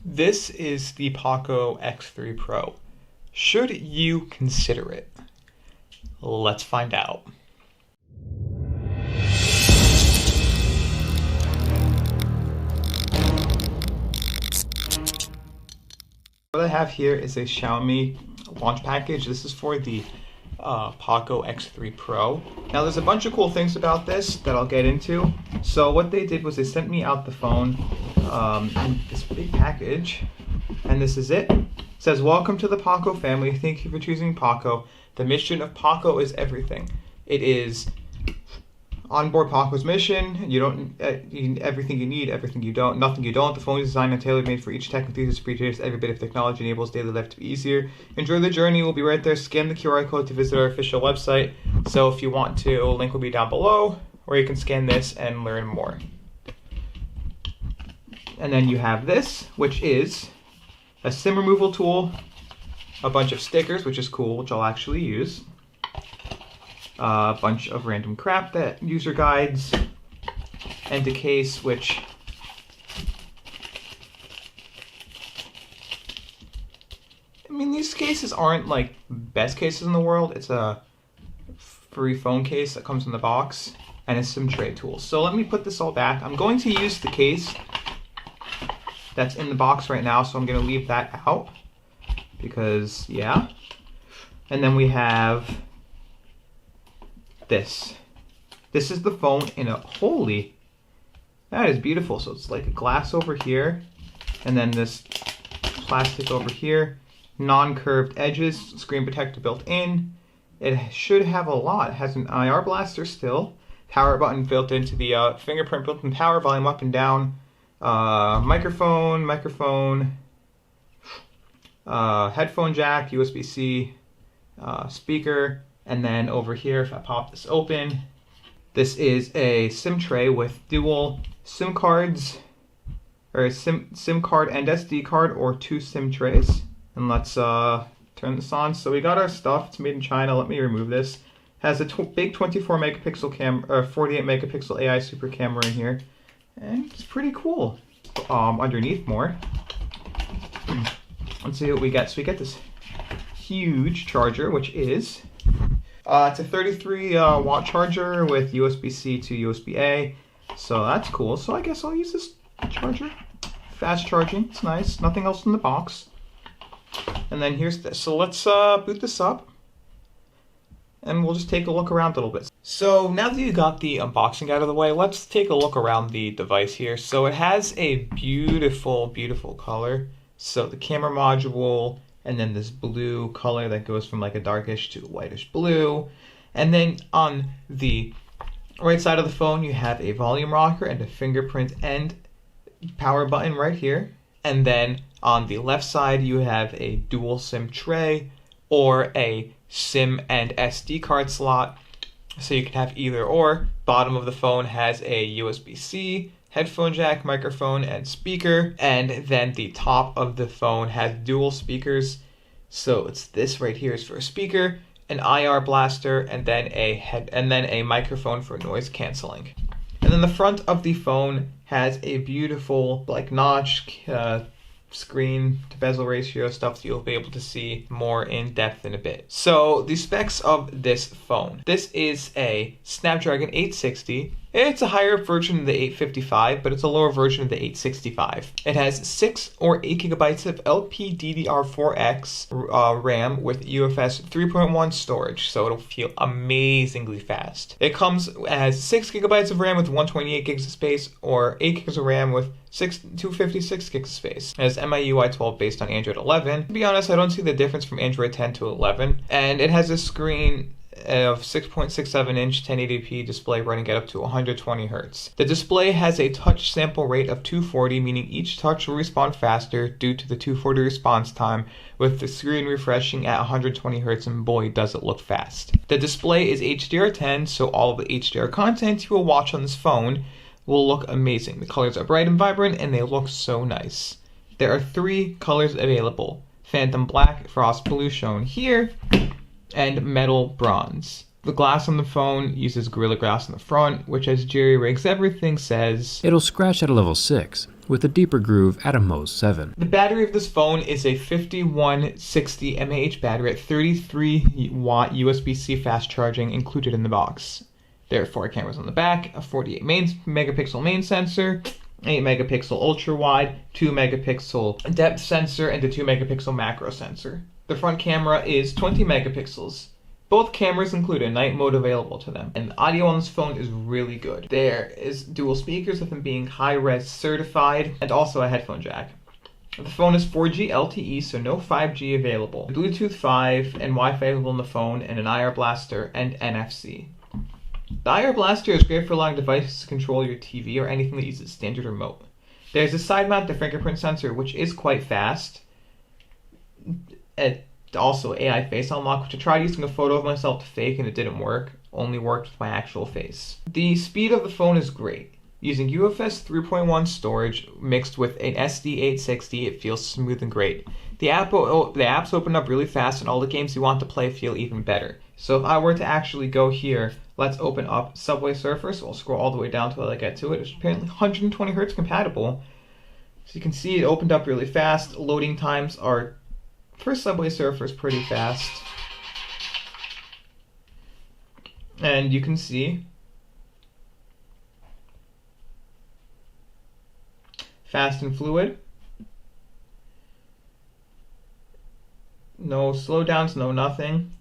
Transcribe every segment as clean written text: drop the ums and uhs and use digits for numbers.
This is the Poco X3 Pro. Should you consider it? Let's find out. What I have here is a Xiaomi launch package. This is for the Poco X3 Pro. Now there's a bunch of cool things about this that I'll get into. So what they did was they sent me out the phone in this big package, and this is it. It says, "Welcome to the Poco family. Thank you for choosing Poco. The mission of Poco is everything." It is onboard Poco's mission. You don't everything you need, everything you don't, nothing you don't. The phone is designed and tailor-made for each tech enthusiast. Appreciates every bit of technology enables daily life to be easier. Enjoy the journey. We'll be right there. Scan the QR code to visit our official website. So if you want to, link will be down below, or you can scan this and learn more. And then you have this, which is a SIM removal tool, a bunch of stickers, which is cool, which I'll actually use. A bunch of random crap, that user guides, and a case which these cases aren't like best cases in the world. It's a free phone case that comes in the box, and a SIM tray tool. So let me put this all back. I'm going to use the case that's in the box right now, so I'm going to leave that out because yeah. And then we have this. This is the phone in a, holy, that is beautiful. So it's like a glass over here, and then this plastic over here, non-curved edges, screen protector built in. It should have a lot. It has an IR blaster still, power button built into the fingerprint built-in power, volume up and down, microphone, headphone jack, USB-C, speaker. And then over here, if I pop this open, this is a SIM tray with dual SIM cards, or a SIM card and SD card, or 2 SIM trays. And let's turn this on. So we got our stuff. It's made in China. Let me remove this. It has a big 24 megapixel camera, 48 megapixel AI super camera in here, and it's pretty cool. Underneath more. Let's see what we get. So we get this huge charger, which is it's a 33 watt charger with USB-C to USB-A, so that's cool. So I guess I'll use this charger. Fast charging, it's nice. Nothing else in the box. And then here's this. So let's boot this up, and we'll just take a look around a little bit. So now that you got the unboxing out of the way, let's take a look around the device here. So it has a beautiful, beautiful color. So the camera module, and then this blue color that goes from like a darkish to a whitish blue. And then on the right side of the phone, you have a volume rocker and a fingerprint and power button right here. And then on the left side, you have a dual SIM tray or a SIM and SD card slot. So you can have either or. Bottom of the phone has a USB-C, headphone jack, microphone, and speaker. And then the top of the phone has dual speakers. So it's this right here is for a speaker, an IR blaster, and then a microphone for noise canceling. And then the front of the phone has a beautiful like notch, screen to bezel ratio stuff that you'll be able to see more in depth in a bit. So the specs of this phone. This is a Snapdragon 860. It's a higher version of the 855, but it's a lower version of the 865. It has 6 or 8 gigabytes of LPDDR4X RAM with UFS 3.1 storage, so it'll feel amazingly fast. It has 6 gigabytes of RAM with 128 gigs of space, or 8 gigs of RAM with 256 gigs of space. It has MIUI 12 based on Android 11. To be honest, I don't see the difference from Android 10 to 11. And it has a screen of 6.67 inch 1080p display running at up to 120 Hz. The display has a touch sample rate of 240, meaning each touch will respond faster due to the 240 response time, with the screen refreshing at 120 Hz, and boy does it look fast. The display is HDR10, so all of the HDR content you will watch on this phone will look amazing. The colors are bright and vibrant, and they look so nice. There are 3 colors available: Phantom Black, Frost Blue shown here, and Metal Bronze. The glass on the phone uses Gorilla Glass on the front, which, as Jerry Rigs Everything says, it'll scratch at a level 6, with a deeper groove at a Mohs 7. The battery of this phone is a 5160 mAh battery at 33 watt USB-C fast charging included in the box. There are 4 cameras on the back, a 48 megapixel main sensor, 8 megapixel ultra wide, 2 megapixel depth sensor, and a 2 megapixel macro sensor. The front camera is 20 megapixels. Both cameras include a night mode available to them, and the audio on this phone is really good. There is dual speakers with them being high-res certified, and also a headphone jack. The phone is 4G LTE, so no 5G available. Bluetooth 5 and Wi-Fi available in the phone, and an IR blaster and NFC. The IR blaster is great for allowing devices to control your TV or anything that uses standard remote. There's a side mount fingerprint sensor, which is quite fast. Also AI face unlock, which I tried using a photo of myself to fake and it didn't work. Only worked with my actual face. The speed of the phone is great. Using UFS 3.1 storage mixed with an SD860, it feels smooth and great. The apps open up really fast and all the games you want to play feel even better. So if I were to actually go here, let's open up Subway Surfer, so I'll scroll all the way down till I get to it. It's apparently 120 Hz compatible. So you can see it opened up really fast. Loading times are, for Subway Surfer, is pretty fast. And you can see fast and fluid. No slowdowns, no nothing.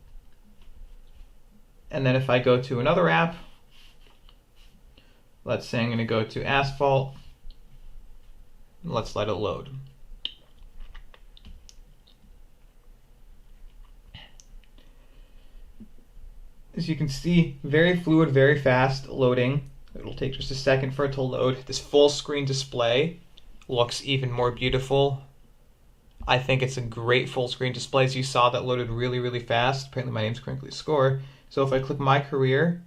And then if I go to another app, let's say I'm going to go to Asphalt. Let's let it load. As you can see, very fluid, very fast loading. It'll take just a second for it to load. This full screen display looks even more beautiful. I think it's a great full screen display. As you saw, that loaded really, really fast. Apparently my name's correctly score. So if I click my career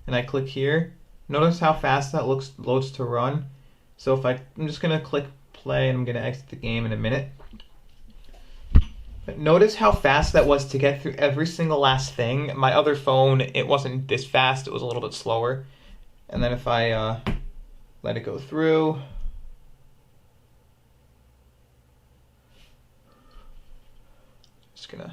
and I click here, notice how fast that loads to run. So if I'm just gonna click play and I'm gonna exit the game in a minute. But notice how fast that was to get through every single last thing. My other phone, it wasn't this fast, it was a little bit slower. And then if I let it go through, just gonna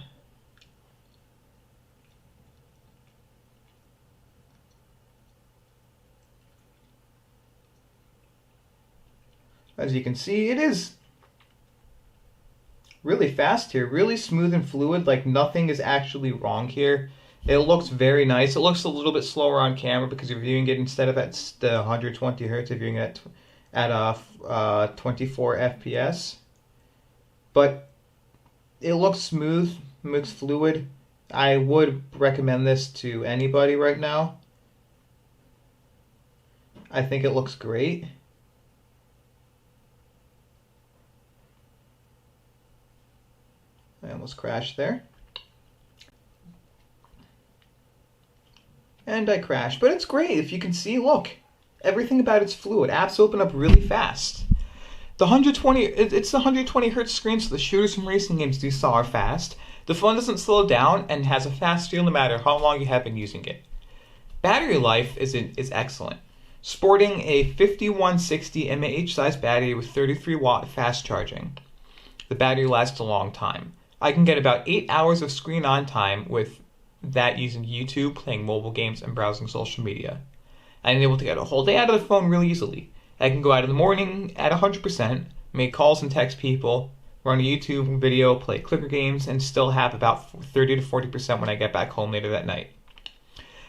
as you can see, it is really fast here, really smooth and fluid, like nothing is actually wrong here. It looks very nice. It looks a little bit slower on camera because you're viewing it instead of at the 120 Hz, you're viewing it at 24 FPS. But it looks smooth, looks fluid. I would recommend this to anybody right now. I think it looks great. I almost crashed there. And I crashed, but it's great. If you can see, look, everything about it's fluid. Apps open up really fast. It's the 120 Hz screen, so the shooters from racing games you saw are fast. The phone doesn't slow down and has a fast feel no matter how long you have been using it. Battery life is excellent. Sporting a 5160 mAh size battery with 33 watt fast charging. The battery lasts a long time. I can get about 8 hours of screen on time with that using YouTube, playing mobile games, and browsing social media. I'm able to get a whole day out of the phone really easily. I can go out in the morning at 100%, make calls and text people, run a YouTube video, play clicker games, and still have about 30 to 40% when I get back home later that night.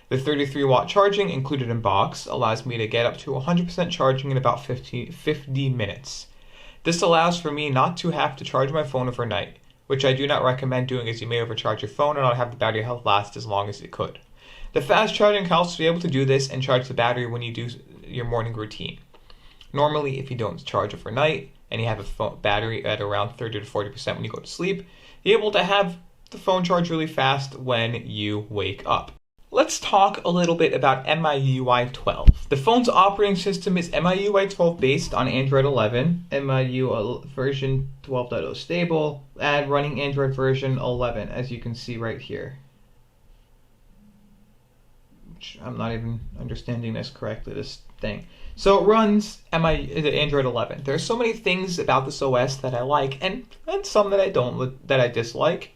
The 33 watt charging included in box allows me to get up to 100% charging in about 50 minutes. This allows for me not to have to charge my phone overnight, which I do not recommend doing as you may overcharge your phone and not have the battery health last as long as it could. The fast charging helps to be able to do this and charge the battery when you do your morning routine. Normally, if you don't charge overnight and you have a battery at around 30 to 40% when you go to sleep, you're able to have the phone charge really fast when you wake up. Let's talk a little bit about MIUI 12. The phone's operating system is MIUI 12 based on Android 11, MIUI version 12.0 stable, and running Android version 11, as you can see right here. Which I'm not even understanding this correctly, this thing. So it runs the Android 11. There are so many things about this OS that I like, and some that I dislike.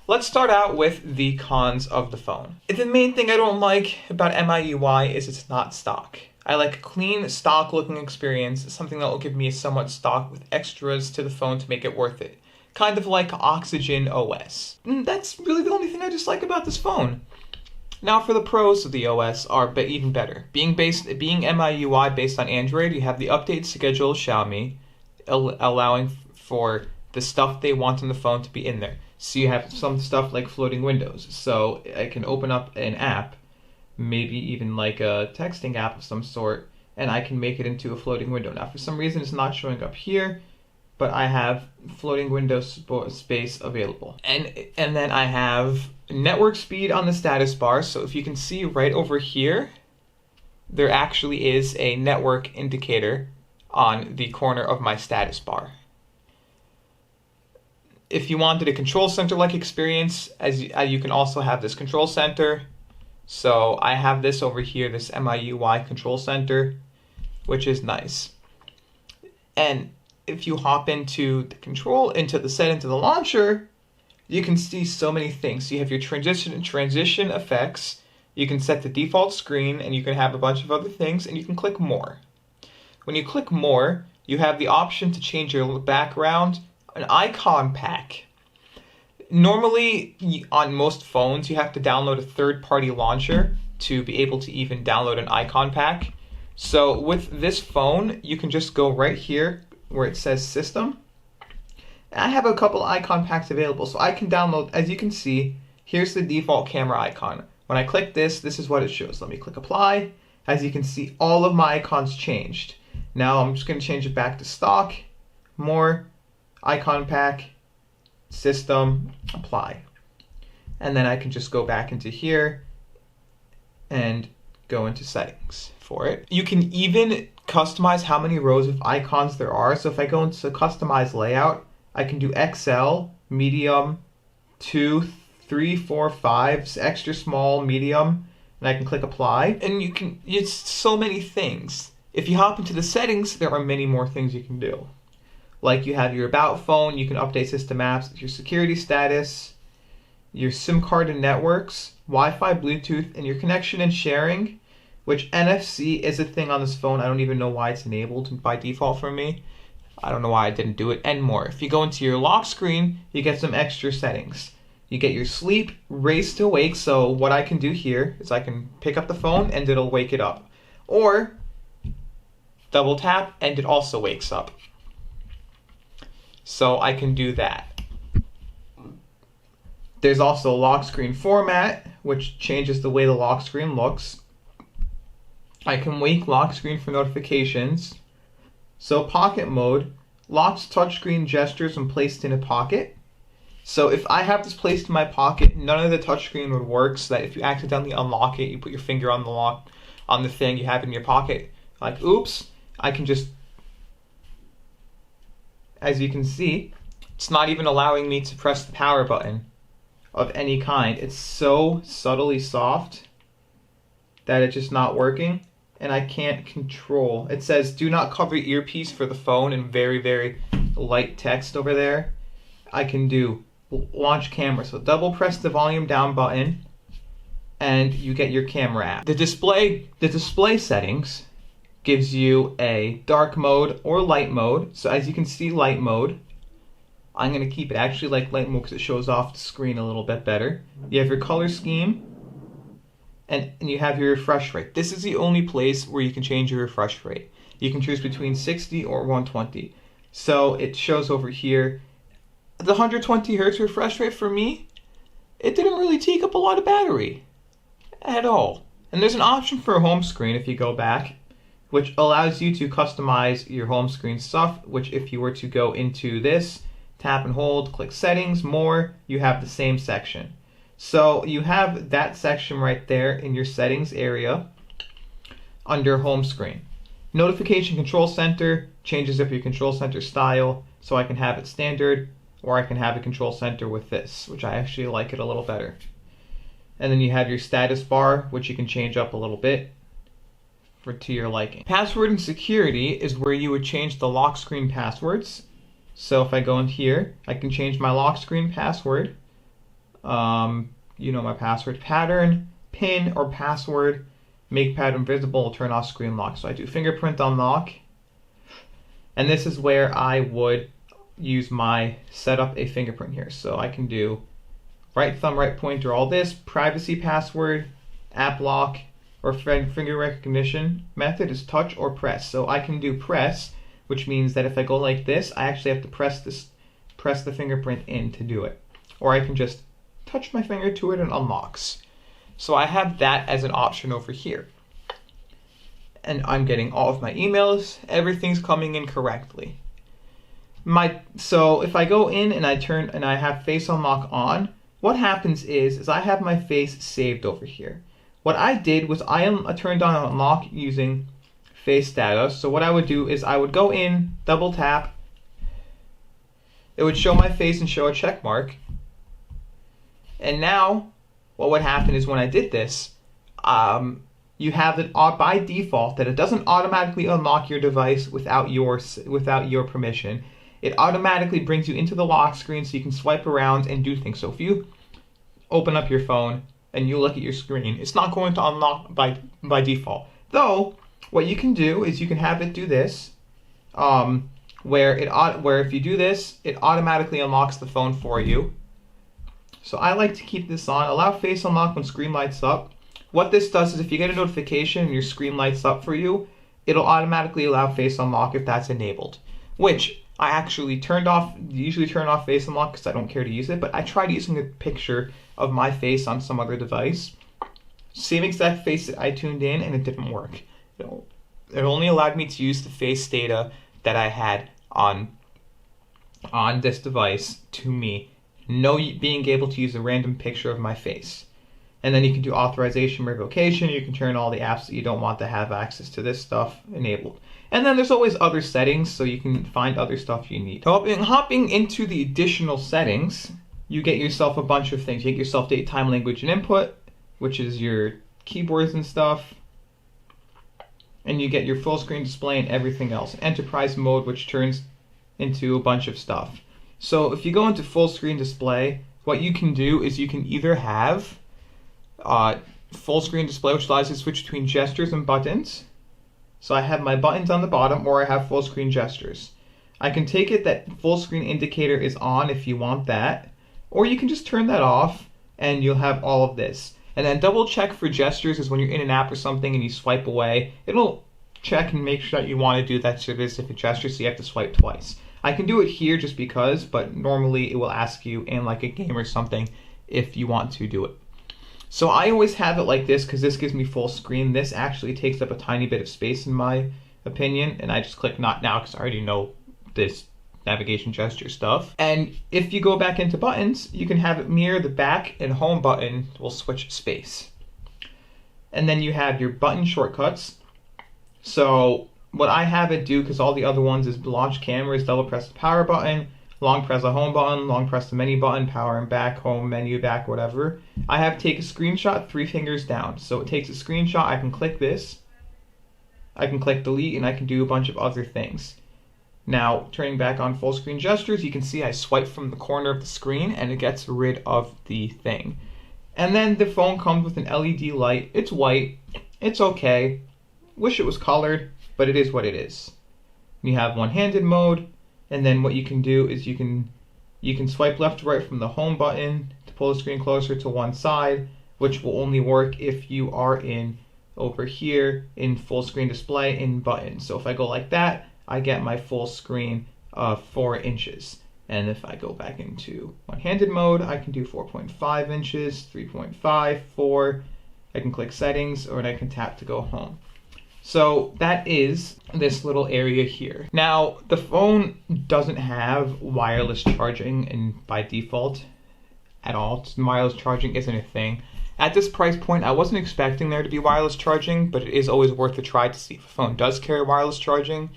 Let's start out with the cons of the phone. The main thing I don't like about MIUI is it's not stock. I like a clean, stock-looking experience, something that will give me a somewhat stock with extras to the phone to make it worth it. Kind of like Oxygen OS. That's really the only thing I dislike about this phone. Now for the pros of the OS are even better. Being MIUI based on Android, you have the update schedule of Xiaomi, allowing for the stuff they want on the phone to be in there. So you have some stuff like floating windows. So I can open up an app, maybe even like a texting app of some sort, and I can make it into a floating window. Now for some reason it's not showing up here, but I have floating window space available. And then I have network speed on the status bar. So if you can see right over here, there actually is a network indicator on the corner of my status bar. If you wanted a control center-like experience, you can also have this control center. So I have this over here, this MIUI control center, which is nice. And if you hop into the launcher, you can see so many things. So you have your transition effects. You can set the default screen, and you can have a bunch of other things, and you can click more. When you click more, you have the option to change your background. An icon pack. Normally, on most phones, you have to download a third-party launcher to be able to even download an icon pack. So with this phone, you can just go right here where it says System. And I have a couple icon packs available, so I can download. As you can see, here's the default camera icon. When I click this is what it shows. Let me click Apply. As you can see, all of my icons changed. Now I'm just going to change it back to stock, more, icon pack, system, apply. And then I can just go back into here and go into settings for it. You can even customize how many rows of icons there are. So if I go into customize layout, I can do XL, medium, 2, 3, 4, 5, extra small, medium, and I can click apply. And it's so many things. If you hop into the settings, there are many more things you can do. Like you have your about phone, you can update system apps, your security status, your SIM card and networks, Wi-Fi, Bluetooth, and your connection and sharing, which NFC is a thing on this phone. I don't even know why it's enabled by default for me. I don't know why I didn't do it, and more. If you go into your lock screen, you get some extra settings. You get your sleep, raise to wake, so what I can do here is I can pick up the phone and it'll wake it up. Or double tap and it also wakes up. So I can do that. There's also lock screen format, which changes the way the lock screen looks. I can wake lock screen for notifications. So pocket mode locks touchscreen gestures when placed in a pocket. So if I have this placed in my pocket, none of the touchscreen would work, so that if you accidentally unlock it, you put your finger on the thing you have in your pocket, like oops, I can just, as you can see, it's not even allowing me to press the power button of any kind. It's so subtly soft that it's just not working, and I can't control. It says do not cover earpiece for the phone in very, very light text over there. I can do launch camera, so double press the volume down button and you get your camera app. The display settings gives you a dark mode or light mode. So as you can see, light mode, I'm going to keep it actually like light mode because it shows off the screen a little bit better. You have your color scheme and you have your refresh rate. This is the only place where you can change your refresh rate. You can choose between 60 or 120. So it shows over here the 120 hertz refresh rate. For me, it didn't really take up a lot of battery at all. And there's an option for a home screen if you go back, which allows you to customize your home screen stuff, which if you were to go into this, tap and hold, click settings, more, you have the same section. So you have that section right there in your settings area under home screen. Notification control center changes up your control center style, so I can have it standard, or I can have a control center with this, which I actually like it a little better. And then you have your status bar, which you can change up a little bit to your liking. Password and security is where you would change the lock screen passwords. So if I go in here, I can change my lock screen password. You know my password, pattern, pin, or password. Make pattern visible, turn off screen lock. So I do fingerprint unlock. And this is where I would use my set up a fingerprint here. So I can do right thumb, right pointer, all this, privacy password, app lock, or finger recognition method is touch or press. So I can do press, which means that if I go like this, I actually have to press the fingerprint in to do it. Or I can just touch my finger to it and unlocks. So I have that as an option over here. And I'm getting all of my emails, everything's coming in correctly. So if I go in and I have face unlock on, what happens is I have my face saved over here. What I did was I turned on unlock using face data. So what I would do is I would go in, double tap, it would show my face and show a check mark. And now what would happen is when I did this, you have it by default that it doesn't automatically unlock your device without your permission. It automatically brings you into the lock screen so you can swipe around and do things. So if you open up your phone and you look at your screen, it's not going to unlock by default. Though, what you can do is you can have it do this, where if you do this, it automatically unlocks the phone for you. So I like to keep this on. Allow face unlock when screen lights up. What this does is if you get a notification and your screen lights up for you, it'll automatically allow face unlock if that's enabled. Which I actually usually turn off face unlock because I don't care to use it, but I tried using a picture of my face on some other device. Same exact face that I tuned in, and it didn't work. It only allowed me to use the face data that I had on this device to me. No being able to use a random picture of my face. And then you can do authorization revocation. You can turn all the apps that you don't want to have access to this stuff enabled. And then there's always other settings, so you can find other stuff you need. Hopping into the additional settings, you get yourself a bunch of things. You get yourself date, time, language, and input, which is your keyboards and stuff. And you get your full screen display and everything else. Enterprise mode, which turns into a bunch of stuff. So if you go into full screen display, what you can do is you can either have full screen display, which allows you to switch between gestures and buttons. So I have my buttons on the bottom, or I have full screen gestures. I can take it that full screen indicator is on if you want that, or you can just turn that off and you'll have all of this. And then double check for gestures is when you're in an app or something and you swipe away, it'll check and make sure that you want to do that specific gesture, so you have to swipe twice. I can do it here just because, but normally it will ask you in like a game or something if you want to do it. So I always have it like this because this gives me full screen. This actually takes up a tiny bit of space in my opinion, and I just click not now because I already know this navigation gesture stuff. And if you go back into buttons, you can have it mirror the back and home button will switch space. And then you have your button shortcuts. So what I have it do, because all the other ones is launch camera, is double press the power button, long press the home button, long press the menu button, power and back, home, menu, back, whatever. I have take a screenshot 3 fingers down. So it takes a screenshot, I can click this, I can click delete, and I can do a bunch of other things. Now, turning back on full screen gestures, you can see I swipe from the corner of the screen and it gets rid of the thing. And then the phone comes with an LED light. It's white, it's okay. Wish it was colored, but it is what it is. You have one-handed mode, and then what you can do is you can swipe left to right from the home button to pull the screen closer to one side, which will only work if you are in over here in full screen display in buttons. So if I go like that, I get my full screen of 4 inches. And if I go back into one-handed mode, I can do 4.5 inches, 3.5, 4. I can click settings, or I can tap to go home. So that is this little area here. Now, the phone doesn't have wireless charging and by default at all. Wireless charging isn't a thing. At this price point, I wasn't expecting there to be wireless charging, but it is always worth a try to see if a phone does carry wireless charging.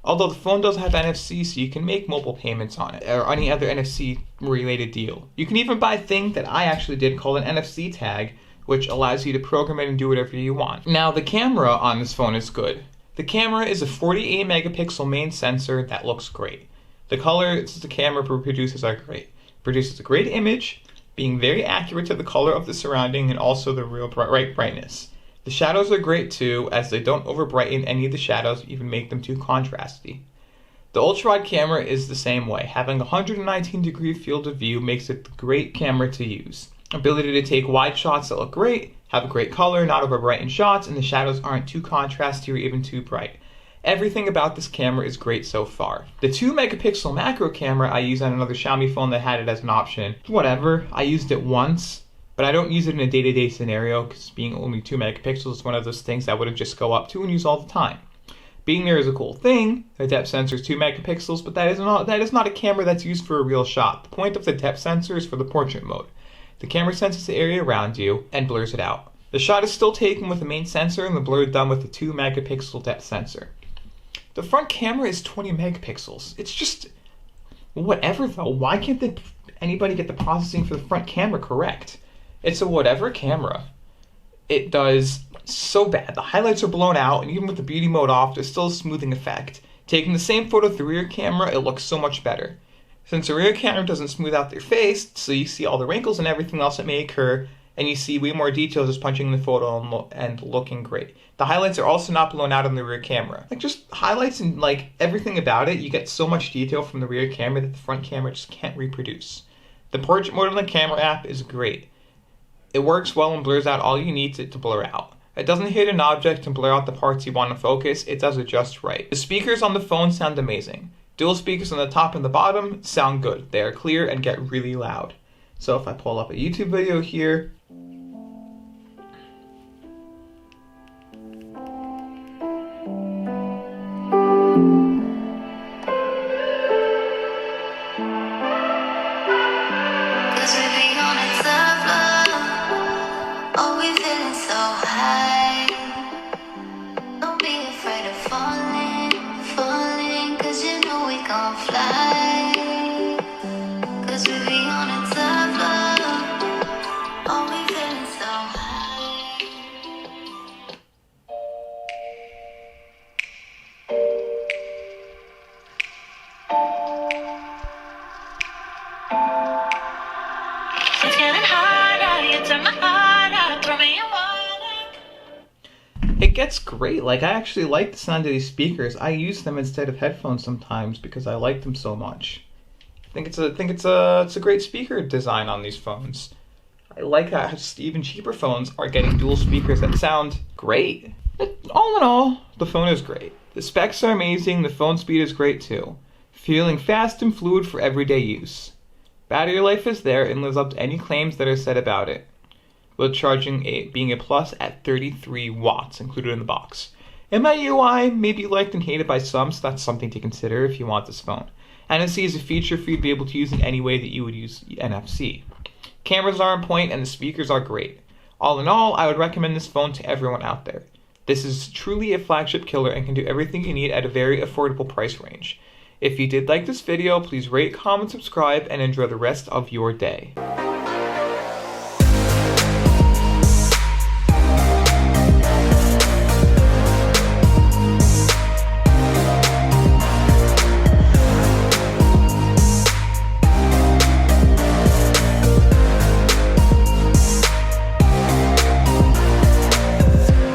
Although the phone does have NFC, so you can make mobile payments on it, or any other NFC related deal. You can even buy a thing that I actually did called an NFC tag, which allows you to program it and do whatever you want. Now, the camera on this phone is good. The camera is a 48 megapixel main sensor that looks great. The colors the camera produces are great. It produces a great image, being very accurate to the color of the surrounding and also the real brightness. The shadows are great too, as they don't overbrighten any of the shadows, even make them too contrasty. The ultra-wide camera is the same way. Having a 119-degree field of view makes it a great camera to use. Ability to take wide shots that look great, have a great color, not overbrighten shots, and the shadows aren't too contrasty or even too bright. Everything about this camera is great so far. The 2 megapixel macro camera I use on another Xiaomi phone that had it as an option. Whatever, I used it once, but I don't use it in a day-to-day scenario because being only 2 megapixels is one of those things I wouldn't just go up to and use all the time. Being there is a cool thing. The depth sensor is 2 megapixels, but that is not a camera that's used for a real shot. The point of the depth sensor is for the portrait mode. The camera senses the area around you and blurs it out. The shot is still taken with the main sensor and the blur done with the 2 megapixel depth sensor. The front camera is 20 megapixels. It's just whatever though. Why can't anybody get the processing for the front camera correct? It's a whatever camera. It does so bad. The highlights are blown out, and even with the beauty mode off, there's still a smoothing effect. Taking the same photo with the rear camera, it looks so much better. Since the rear camera doesn't smooth out their face, so you see all the wrinkles and everything else that may occur, and you see way more details just punching in the photo and looking great. The highlights are also not blown out on the rear camera. Like, just highlights and like everything about it, you get so much detail from the rear camera that the front camera just can't reproduce. The portrait mode on the camera app is great. It works well and blurs out all you need it to blur out. It doesn't hit an object and blur out the parts you want to focus, it does it just right. The speakers on the phone sound amazing. Dual speakers on the top and the bottom sound good. They are clear and get really loud. So if I pull up a YouTube video here, it gets great. Like, I actually like the sound of these speakers. I use them instead of headphones sometimes because I like them so much. I think it's a great speaker design on these phones. I like how even cheaper phones are getting dual speakers that sound great. All in all, the phone is great. The specs are amazing. The phone speed is great too. Feeling fast and fluid for everyday use. Battery life is there and lives up to any claims that are said about it, with charging being a plus at 33 watts included in the box. MIUI may be liked and hated by some, so that's something to consider if you want this phone. NFC is a feature for you to be able to use in any way that you would use NFC. Cameras are on point and the speakers are great. All in all, I would recommend this phone to everyone out there. This is truly a flagship killer and can do everything you need at a very affordable price range. If you did like this video, please rate, comment, subscribe, and enjoy the rest of your day.